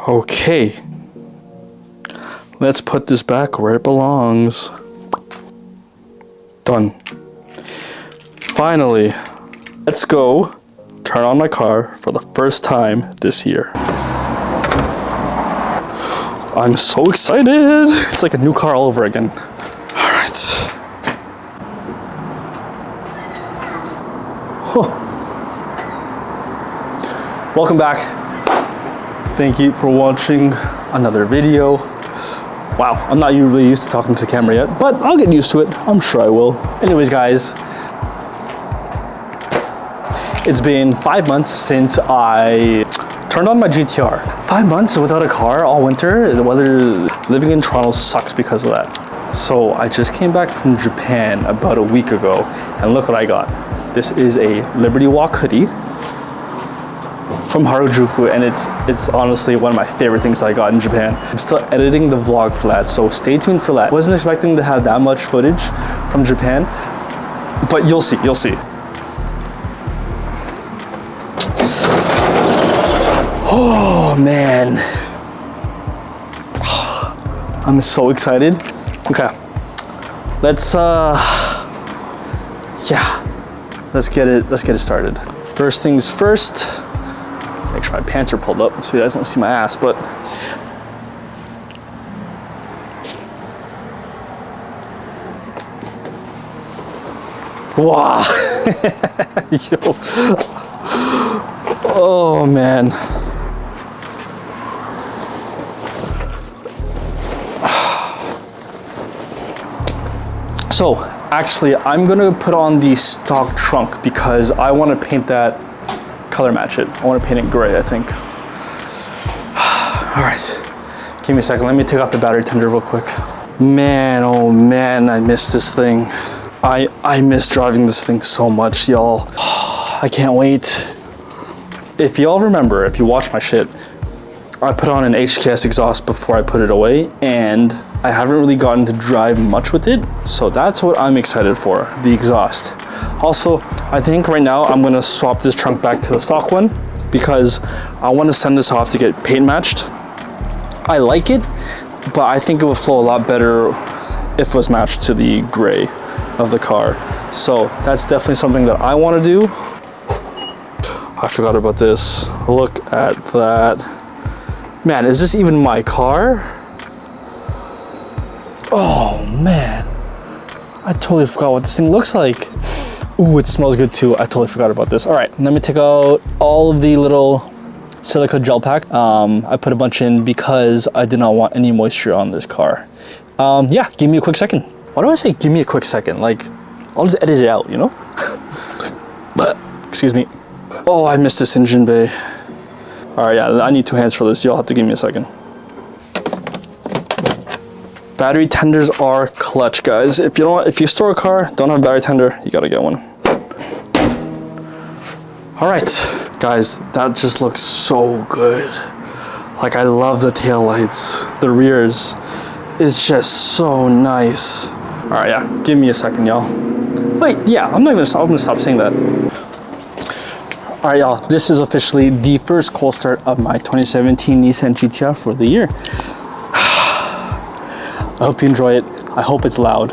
Okay. Let's put this back where it belongs. Done. Finally, let's go turn on my car for the first time this year. I'm so excited. It's like a new car all over again. All right. Welcome back. Thank you for watching another video. Wow, I'm not really used to talking to the camera yet, but I'll get used to it. I'm sure I will. Anyways, guys, it's been 5 months since I turned on my GTR. 5 months without a car all winter. The weather living in Toronto sucks because of that. So I just came back from Japan about a week ago, and look what I got. This is a Liberty Walk hoodie from Harajuku, and it's honestly one of my favorite things I got in Japan. I'm still editing the vlog for that, so stay tuned for that. Wasn't expecting to have that much footage from Japan, but you'll see, you'll see. Oh man, I'm so excited. Okay, let's get it started. First things first, make sure my pants are pulled up so you guys don't see my ass, but wow. Yo. Oh man. So actually I'm gonna put on the stock trunk because I want to paint that, color match it. I want to paint it gray, I think. All right, give me a second. Let me take off the battery tender real quick. Man, oh man, I miss this thing. I miss driving this thing so much, y'all. I can't wait. If y'all remember, if you watch my shit, I put on an HKS exhaust before I put it away, and I haven't really gotten to drive much with it. So that's what I'm excited for, the exhaust. Also, I think right now I'm gonna swap this trunk back to the stock one because I want to send this off to get paint matched. I like it, but I think it would flow a lot better if it was matched to the gray of the car. So that's definitely something that I want to do. I forgot about this. Look at that. Man, is this even my car? Oh man, I totally forgot what this thing looks like. Ooh, it smells good too. I totally forgot about this. All right, let me take out all of the little silica gel pack. I put a bunch in because I did not want any moisture on this car. Yeah, give me a quick second. Why do I say give me a quick second? Like, I'll just edit it out, you know? Excuse me. Oh, I missed this engine bay. All right, yeah, I need 2 hands for this. You'll have to give me a second. Battery tenders are clutch, guys. If you store a car, don't have a battery tender, you gotta get one. All right, guys, that just looks so good. Like, I love the tail lights. The rears is just so nice. All right, yeah, give me a second, y'all. Wait, yeah, I'm gonna stop saying that. All right, y'all, this is officially the first cold start of my 2017 Nissan GTR for the year. I hope you enjoy it. I hope it's loud.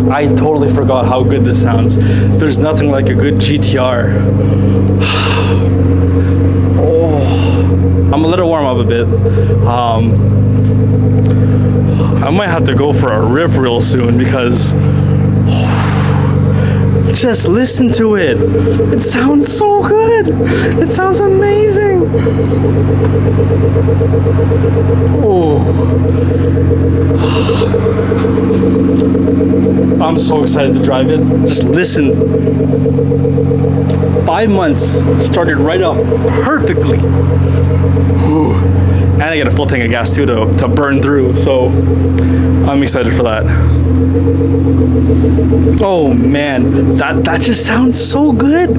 I totally forgot how good this sounds. There's nothing like a good GTR. Oh, I'm a little warm up a bit. I might have to go for a rip real soon because Just listen to it. It sounds so good. It sounds amazing. Oh. I'm so excited to drive it. Just listen. 5 months, started right up perfectly. Ooh. And I get a full tank of gas too to burn through, so I'm excited for that. Oh man, that just sounds so good.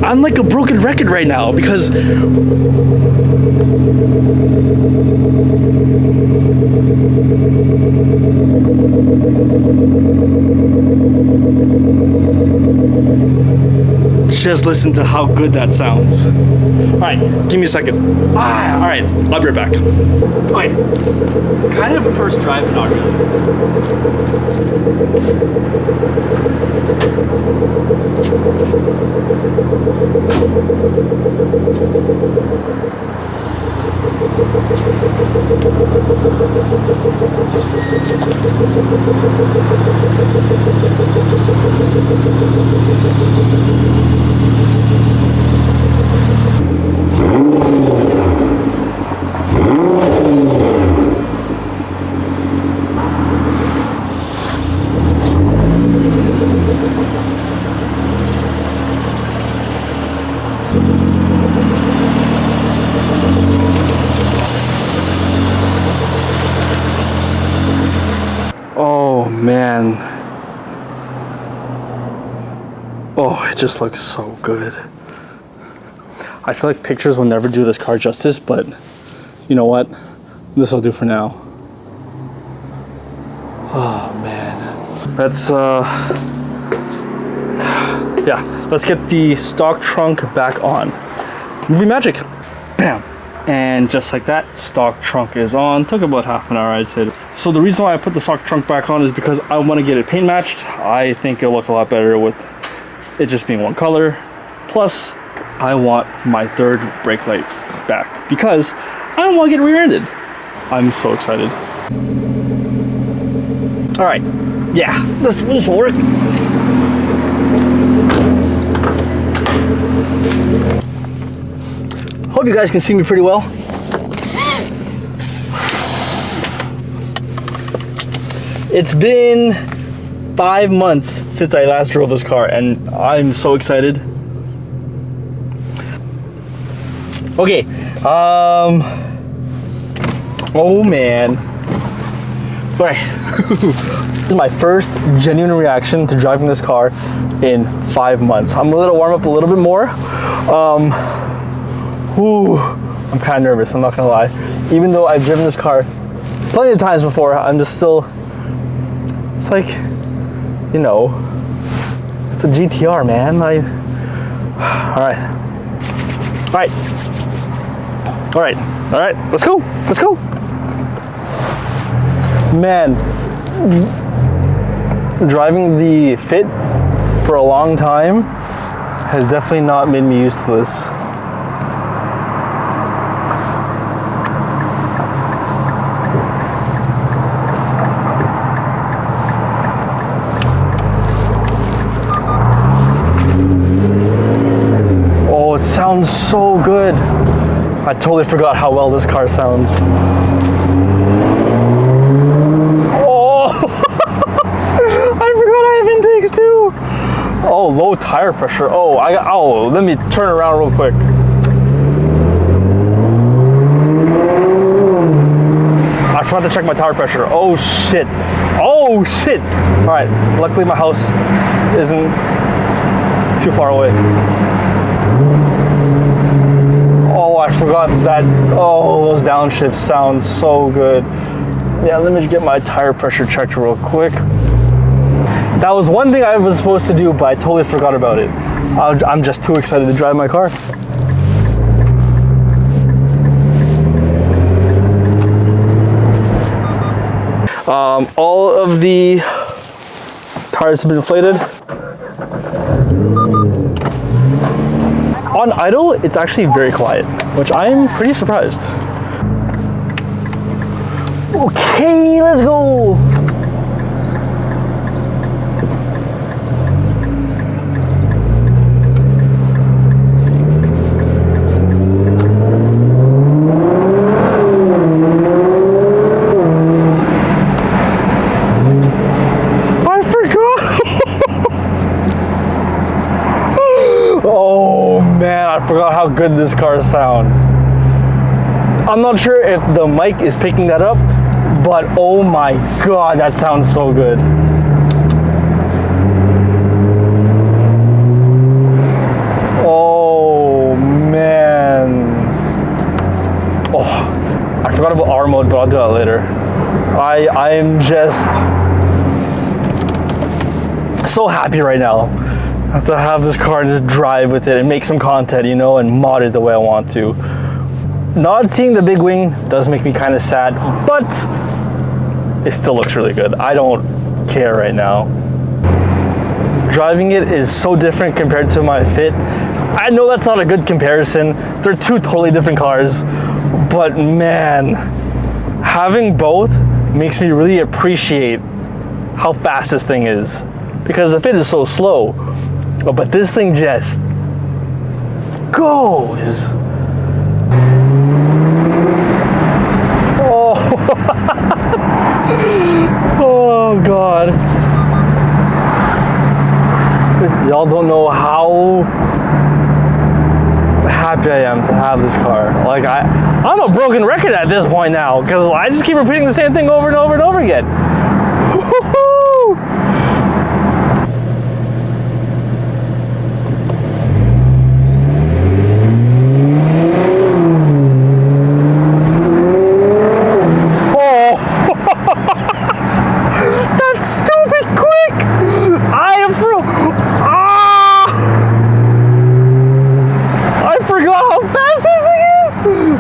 I'm like a broken record right now because just listen to how good that sounds. All right, give me a second. All right, I'll be right back. Okay, kind of a first drive, but not really. Oh man. Oh, it just looks so good. I feel like pictures will never do this car justice, but you know what? This will do for now. Oh man. Let's get the stock trunk back on. Movie magic. Bam. And just like that, stock trunk is on. Took about half an hour, I'd say. So the reason why I put the stock trunk back on is because I want to get it paint matched. I think it'll look a lot better with it just being one color. Plus, I want my third brake light back because I don't want to get rear-ended. I'm so excited. All right, yeah, this will work. Hope you guys can see me pretty well. It's been 5 months since I last drove this car and I'm so excited. Okay, oh man. All right, this is my first genuine reaction to driving this car in 5 months. I'm gonna let it warm up a little bit more. I'm kind of nervous, I'm not gonna lie. Even though I've driven this car plenty of times before, I'm just still, it's like, you know, it's a GTR, man. All right, let's go. Man, driving the Fit for a long time has definitely not made me used to this. Oh, it sounds so good. I totally forgot how well this car sounds. Oh, I forgot I have intakes too. Oh, low tire pressure. Oh, let me turn around real quick. I forgot to check my tire pressure. Oh shit. All right, luckily my house isn't too far away. Oh, I forgot that. Oh, those downshifts sound so good. Yeah, let me get my tire pressure checked real quick. That was one thing I was supposed to do, but I totally forgot about it. I'm just too excited to drive my car. All of the tires have been inflated. On idle, it's actually very quiet, which I'm pretty surprised. Okay, let's go. this car sounds. I'm not sure if the mic is picking that up, but oh my God, that sounds so good. Oh man. Oh, I forgot about R mode, but I'll do that later. I am just so happy right now to have this car and just drive with it and make some content, you know, and mod it the way I want to. Not seeing the big wing does make me kind of sad, but it still looks really good. I don't care right now. Driving it is so different compared to my Fit. I know that's not a good comparison. They're two totally different cars, but man, having both makes me really appreciate how fast this thing is, because the Fit is so slow, but this thing just goes. Oh God. Y'all don't know how happy I am to have this car. Like I'm a broken record at this point now, because I just keep repeating the same thing over and over and over again.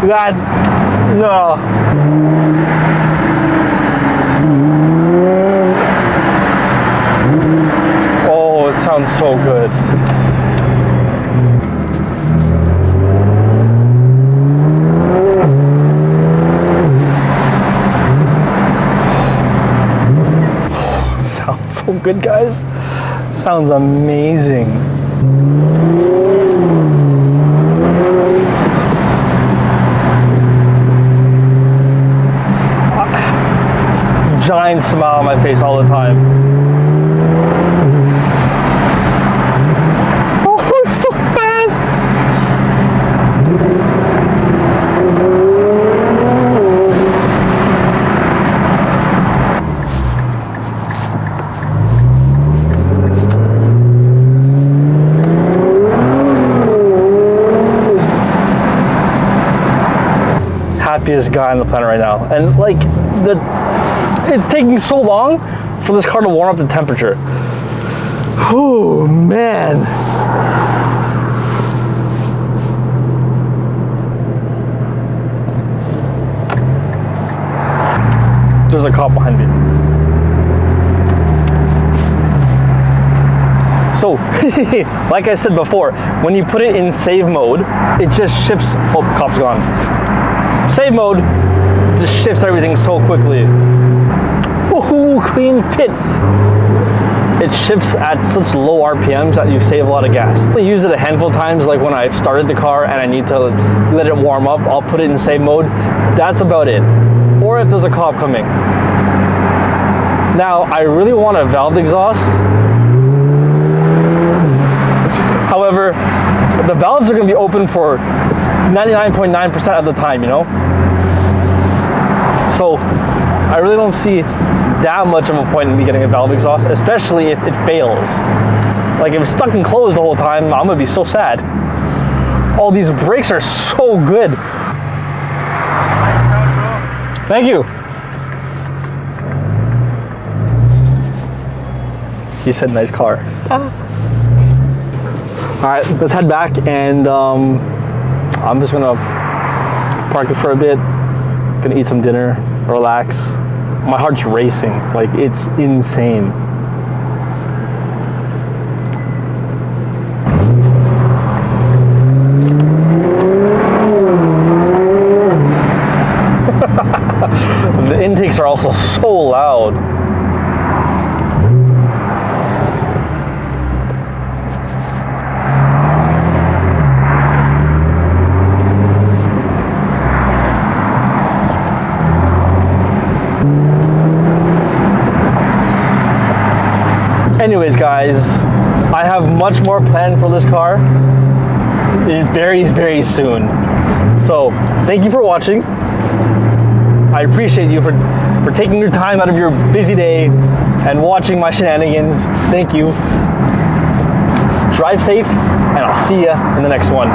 That's no. Oh, it sounds so good. Sounds so good, guys. Sounds amazing. Giant smile on my face all the time. Oh, it's so fast! Happiest guy on the planet right now, and like it's taking so long for this car to warm up the temperature. Oh man. There's a cop behind me. So, like I said before, when you put it in save mode, it just shifts. Oh, cop's gone. Save mode just shifts everything so quickly. Ooh, clean Fit. It shifts at such low RPMs that you save a lot of gas. I use it a handful of times, like when I started the car and I need to let it warm up, I'll put it in save mode. That's about it. Or if there's a cop coming. Now, I really want a valved exhaust. However, the valves are going to be open for 99.9% of the time, you know? So, I really don't see that much of a point in me getting a valve exhaust, especially if it fails. Like if it's stuck and closed the whole time, I'm gonna be so sad. Oh, these brakes are so good. Thank you. He said nice car. All right, let's head back, and I'm just gonna park it for a bit, gonna eat some dinner, relax. My heart's racing, like it's insane. The intakes are also so loud. Anyways, guys, I have much more planned for this car. very, very soon. So thank you for watching. I appreciate you for taking your time out of your busy day and watching my shenanigans. Thank you. Drive safe, and I'll see you in the next one.